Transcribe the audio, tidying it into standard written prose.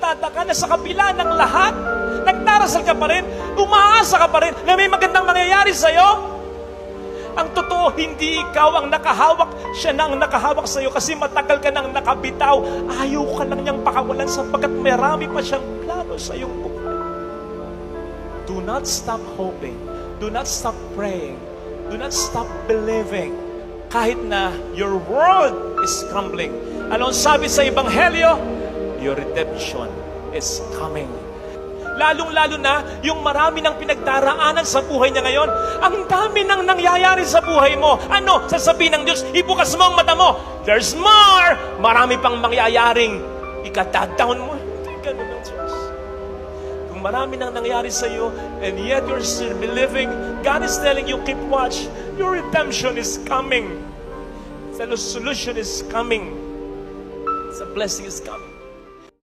nagtataka na sa kabila ng lahat, nagdarasal ka pa rin, umaasa ka pa rin na may magandang mangyayari sa'yo. Ang totoo, hindi ikaw ang nakahawak, siya na ang nakahawak sa'yo kasi matagal ka nang nakabitaw. Ayaw ka lang niyang pakawalan sapagkat marami pa siyang plano sa iyong buhay. Do not stop hoping. Do not stop praying. Do not stop believing. Kahit na your world is crumbling. Ano ang sabi sa Ebanghelyo? Your redemption is coming. Lalong-lalo na yung marami ng pinagdaraanan sa buhay niya ngayon. Ang dami nang nangyayari sa buhay mo. Ano? Sasabihin ng Diyos, ibukas mo ang mata mo. There's more! Marami pang mangyayaring ikatadown mo. Hindi ganun ang Diyos. Kung marami nang nangyari sa iyo, and yet you're still believing, God is telling you, keep watch. Your redemption is coming. The solution is coming. The blessing is coming.